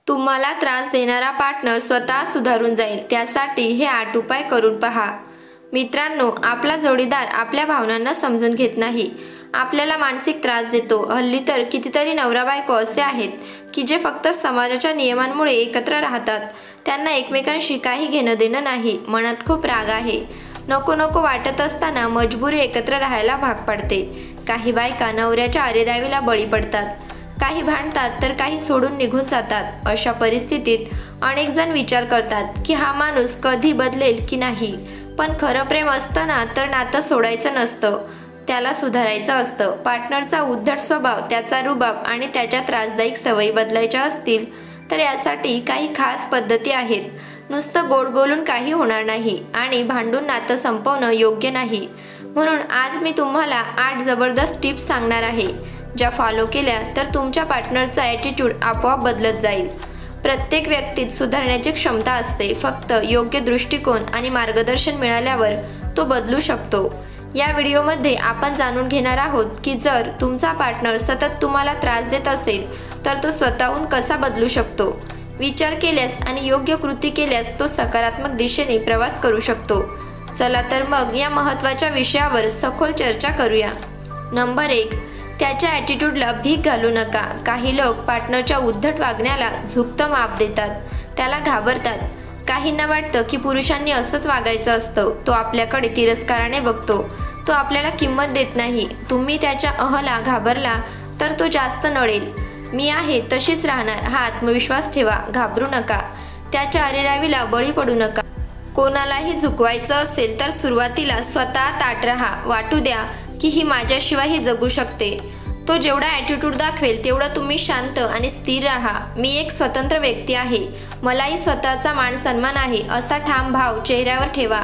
तुम्हाला त्रास देणारा पार्टनर स्वतः सुधारून जाईल, त्यासाठी हे 8 उपाय करून पहा। मित्रांनो, आपला जोडीदार आपल्या भावनांना समजून घेत नाही, आपल्याला मानसिक त्रास देतो। हल्ली तर कितीतरी नवरा बायको असे आहेत की जे फक्त समाजाच्या नियमांमुळे एकत्र राहतात, त्यांना एकमेकांशी काही घेणं देणं नाही। मनात खूप राग आहे, नको नको वाटत असताना मजबुरी एकत्र राहायला भाग पडते। काही बायका नवऱ्याच्या अरेरावीला बळी पडतात, काही भांडतात तर काही सोडून निघून जातात। अशा परिस्थितीत अनेक जण विचार करतात की हा माणूस कधी बदलेल की नाही, पण खरं प्रेम असतं ना तर नातं सोडायचं नसतं, त्याला सुधारायचं असतं। पार्टनरचा उद्धट स्वभाव, त्याचा रुबाब आणि त्याच्या त्रासदायक सवयी बदलायच्या असतील तर यासाठी काही खास पद्धती आहेत। नुसतं गोड बोलून काही होणार नाही आणि भांडून नातं संपवणं योग्य नाही। म्हणून आज मी तुम्हाला 8 जबरदस्त टिप्स सांगणार आहे, ज्या फॉलो केल्या तर तुमच्या पार्टनरचा ॲटिट्यूड आपोआप बदलत जाईल। प्रत्येक व्यक्तीत सुधारण्याची क्षमता असते, फक्त योग्य दृष्टिकोन आणि मार्गदर्शन मिळाल्यावर तो बदलू शकतो। या व्हिडिओमध्ये आपण जाणून घेणार आहोत की जर तुमचा पार्टनर सतत तुम्हाला त्रास देत असेल तर तो स्वतःहून कसा बदलू शकतो। विचार केल्यास आणि योग्य कृती केल्यास तो सकारात्मक दिशेने प्रवास करू शकतो। चला तर मग या महत्त्वाच्या विषयावर सखोल चर्चा करूया। नंबर 1, त्याच्या ॲटिट्यूडला भीक घालू नका। काही लोक पार्टनरच्या उद्धट वागण्याला झुकतं माप देतात, त्याला घाबरतात। काहींना वाटतं की पुरुषांनी असंच वागायचं असतं, तो आपल्याकडे तिरस्काराने बघतो, तो आपल्याला किंमत देत नाही। तुम्ही त्याच्या अहला घाबरला तर तो जास्त नडेल। मी आहे तशीच राहणार हा आत्मविश्वास ठेवा, घाबरू नका, त्याच्या अरेरावीला बळी पडू नका। कोणालाही झुकवायचं असेल तर सुरुवातीला स्वतः ताठ राहा, वाटू द्या की ही माझ्याशिवाय जगू शकते। तो जेवढा ॲटिट्यूड दाखवेल तेवढं तुम्ही शांत आणि स्थिर राहा। मी एक स्वतंत्र व्यक्ती आहे, मलाही स्वतःचा मान सन्मान आहे, असा ठाम भाव चेहऱ्यावर ठेवा।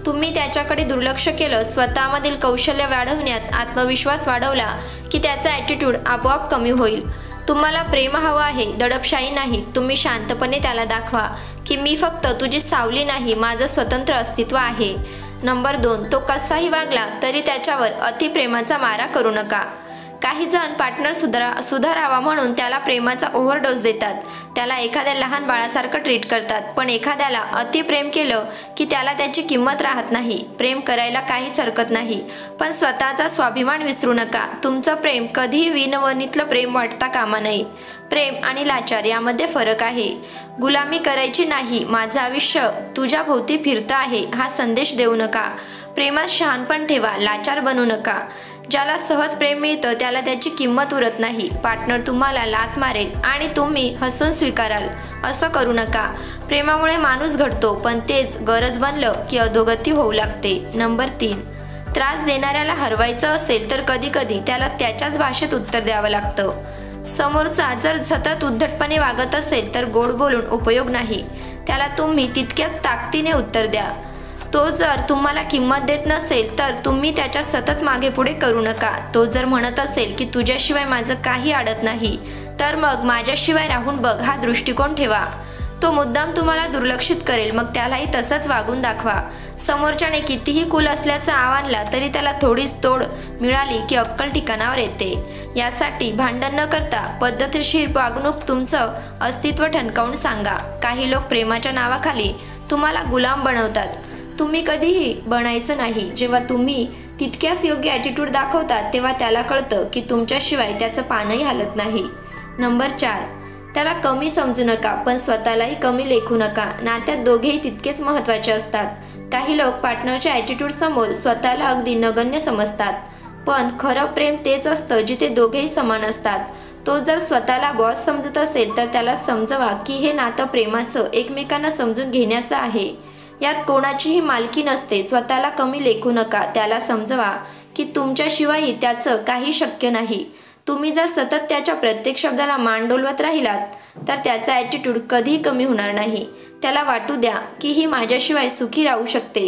तुम्ही त्याच्याकडे दुर्लक्ष केलं, स्वतःमधील कौशल्य वाढवण्यात आत्मविश्वास वाढवला की त्याचा ॲटिट्यूड आपोआप कमी होईल। तुम्हाला प्रेम हवं आहे, दडपशाही नाही। तुम्ही शांतपणे त्याला दाखवा की मी फक्त तुझी सावली नाही, माझं स्वतंत्र अस्तित्व आहे। नंबर 2, तो कसाही वागला तरी त्याच्यावर अतिप्रेमाचा मारा करू नका। काही जण पार्टनर सुधारावा म्हणून त्याला प्रेमाचा ओव्हरडोस देतात, त्याला एखाद्या लहान बाळासारखं ट्रीट करतात। पण एखाद्याला अतिप्रेम केलं की त्याला त्याची किंमत राहत नाही। प्रेम करायला काहीच हरकत नाही, पण स्वतःचा स्वाभिमान विसरू नका। तुमचं प्रेम कधीही विनवणीतलं प्रेम वाटता कामा नये। प्रेम आणि लाचार यामध्ये फरक आहे। गुलामी करायची नाही, माझं आयुष्य तुझ्या भोवती फिरतं आहे हा संदेश देऊ नका। प्रेमात शहाणपण ठेवा, लाचार बनू नका। ज्याला सहज प्रेम मिळतं त्याला त्याची किंमत उरत नाही। पार्टनर तुम्हाला लाथ मारेल आणि तुम्ही हसून स्वीकाराल, असं करू नका। प्रेमामुळे माणूस घडतो, पण तेच गरज बनलं की अधोगती होऊ लागते। नंबर 3, त्रास देणाऱ्याला हरवायचं असेल तर कधी कधी त्याला त्याच्याच भाषेत उत्तर द्यावं लागतं। समोरचा जर सतत उद्धटपणे वागत असेल तर गोड बोलून उपयोग नाही, त्याला तुम्ही तितक्याच ताकदीने उत्तर द्या। तो जर तुम्हाला किंमत देत नसेल तर तुम्ही त्याच्या सतत मागे पुढे करू नका। तो जर म्हणत असेल की तुझ्याशिवाय माझं काही अडत नाही तर मग माझ्याशिवाय राहून बघ हा दृष्टिकोन ठेवा। तो मुद्दाम तुम्हाला दुर्लक्षित करेल, मग त्यालाही तसंच वागून दाखवा। समोरच्याने कितीही कूल असल्याचा आवानला तरी त्याला थोडीच तोड मिळाली की अक्कल ठिकाणावर येते। यासाठी भांडण न करता पद्धतशीर वागणूक तुमचं अस्तित्व ठणकावून सांगा। काही लोक प्रेमाच्या नावाखाली तुम्हाला गुलाम बनवतात, तुम्ही कधीही बनायचं नाही। जेव्हा तुम्ही तितक्याच योग्य ॲटिट्यूड दाखवतात तेव्हा त्याला कळतं की तुमच्याशिवाय त्याचं पानही हलत नाही। नंबर 4, त्याला कमी समजू नका पण स्वतःलाही कमी लेखू नका। नात्यात दोघेही तितकेच महत्त्वाचे असतात। काही लोक पार्टनरच्या ॲटिट्यूड समोर स्वतःला अगदी नगण्य समजतात, पण खरं प्रेम तेच असतं जिथे दोघेही समान असतात। तो जर स्वतःला बॉस समजत असेल तर त्याला समजवा की हे नातं प्रेमाचं, एकमेकांना समजून घेण्याचं आहे, यात कोणाचीही मालकी नसते। स्वतःला कमी लेखू नका, त्याला समजवा की तुमच्याशिवायही त्याचं काही शक्य नाही। तुम्ही जर सतत त्याच्या प्रत्येक शब्दाला मान डोलवत राहिलात तर त्याचा ॲटिट्यूड कधीही कमी होणार नाही। त्याला वाटू द्या की ही माझ्याशिवाय सुखी राहू शकते।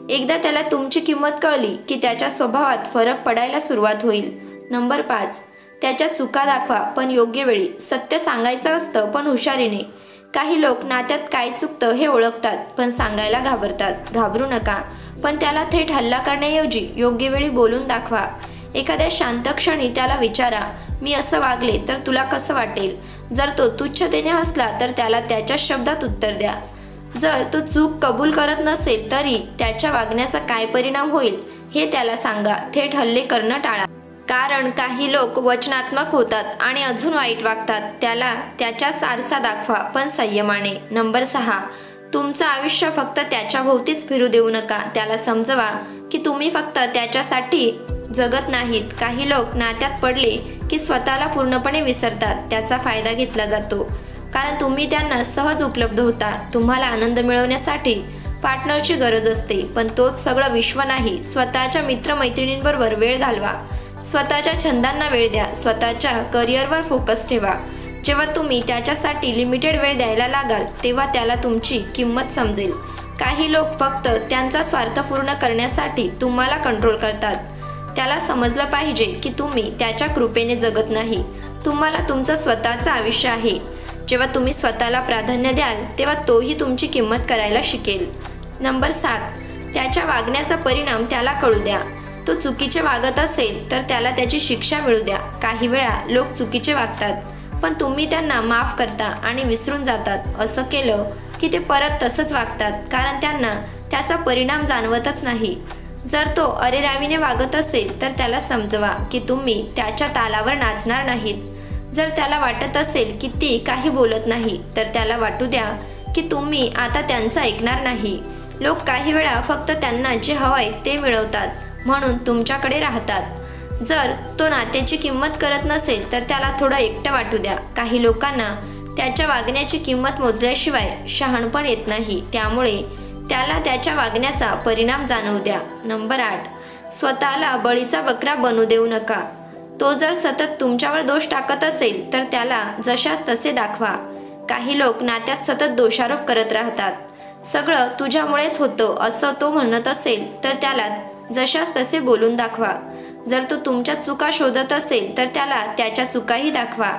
एकदा त्याला तुमची किंमत कळली की त्याच्या स्वभावात फरक पडायला सुरुवात होईल। नंबर 5, त्याच्या चुका दाखवा पण योग्य वेळी। सत्य सांगायचं असतं पण हुशारीने। काही लोक नात्यात काय चुकतं हे ओळखतात पण सांगायला घाबरतात। घाबरू नका, पण त्याला थेट हल्ला करण्याऐवजी योग्य वेळी बोलून दाखवा। एखाद्या शांत क्षणी त्याला विचारा, मी असं वागले तर तुला कसं वाटेल। जर तो तुच्छतेने हसला तर त्याला त्याच्याच शब्दात उत्तर द्या. जर तो चूक कबूल करत नसेल तरी त्याच्या वागण्याचा काय परिणाम होईल हे त्याला सांगा. थेट हल्ले करणं टाळा, कारण काही लोक वचनात्मक होतात आणि अजून वाईट वागतात. त्याला त्याच्याच आरसा दाखवा, पण संयमाने. नंबर 6, तुमचं आयुष्य फक्त त्याच्या भोवतीच फिरू देऊ नका. त्याला समजवा की तुम्ही फक्त त्याच्यासाठी जगत नाहीत. काही लोक नात्यात पडले की स्वतःला पूर्णपणे विसरतात. त्याचा फायदा घेतला जातो कारण तुम्ही त्यांना सहज उपलब्ध होता. तुम्हाला आनंद मिळवण्यासाठी पार्टनरची गरज असते, पण तोच सगळं विश्व नाही. स्वतःच्या मित्रमैत्रिणींबरोबर वेळ घालवा, स्वतःच्या छंदांना वेळ द्या, स्वतःच्या करिअरवर फोकस ठेवा. जेव्हा तुम्ही त्याच्यासाठी लिमिटेड वेळ द्यायला लागाल तेव्हा त्याला तुमची किंमत समजेल. काही लोक फक्त त्यांचा स्वार्थ पूर्ण करण्यासाठी तुम्हाला कंट्रोल करतात. त्याला समजलं पाहिजे की तुम्ही त्याच्या कृपेने जगत नाही. तुम्हाला तुमचं स्वतःचं आयुष्य आहे. जेव्हा तुम्ही स्वतःला प्राधान्य द्याल तेव्हा तोही तुमची किंमत करायला शिकेल. नंबर 7, त्याच्या वागण्याचा परिणाम त्याला कळू द्या. तो चुकीचे वागत असेल तर त्याला त्याची शिक्षा मिळू द्या. काही वेळा लोक चुकीचे वागतात, पण तुम्ही त्यांना माफ करता आणि विसरून जातात. असं केलं की ते परत तसंच वागतात, कारण त्यांना त्याचा परिणाम जाणवतच नाही. जर तो अरेरावीने वागत असेल तर त्याला समजवा की तुम्ही त्याच्या तालावर नाचणार नाहीत. जर त्याला वाटत असेल की ती काही बोलत नाही तर त्याला वाटू द्या की तुम्ही आता त्यांचं ऐकणार नाही. लोक काही वेळा फक्त त्यांना जे हवंय ते मिळवतात म्हणून तुमच्याकडे राहतात. जर तो नात्याची किंमत करत नसेल तर त्याला थोडं एकटं वाटू द्या. काही लोकांना त्याच्या वागण्याची किंमत मोजल्याशिवाय शहाणपण येत नाही, त्यामुळे त्याला त्याच्या वागण्याचा परिणाम जाणवू द्या. नंबर 8, स्वतःला बळीचा बकरा बनू देऊ नका. तो जर सतत तुमच्यावर दोष टाकत असेल तर त्याला जशास तसे दाखवा. काही लोक नात्यात सतत दोषारोप करत राहतात. सगळं तुझ्यामुळेच होतं असं तो म्हणत असेल तर त्याला जशास तसे बोलून दाखवा. जर तो तुमच्या चुका शोधत असेल तर त्याला त्याच्या चुकाही दाखवा.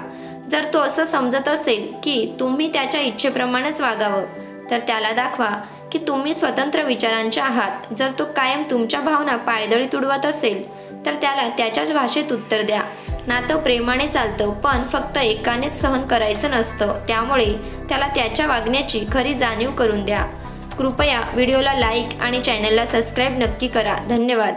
जर तो असं समजत असेल की तुम्ही त्याच्या इच्छेप्रमाणेच वागावं तर त्याला दाखवा की तुम्ही स्वतंत्र विचारांचे आहात. जर तो कायम तुमच्या भावना पायदळी उडवत असेल तर त्याला त्याच्याच भाषेत उत्तर द्या. नातं प्रेमाने चालतं, पण फक्त एकानेच सहन करायचं नसतं. त्यामुळे त्याला त्याच्या वागण्याची खरी जाणीव करून द्या. कृपया व्हिडिओला लाईक आणि चॅनलला सबस्क्राईब नक्की करा. धन्यवाद.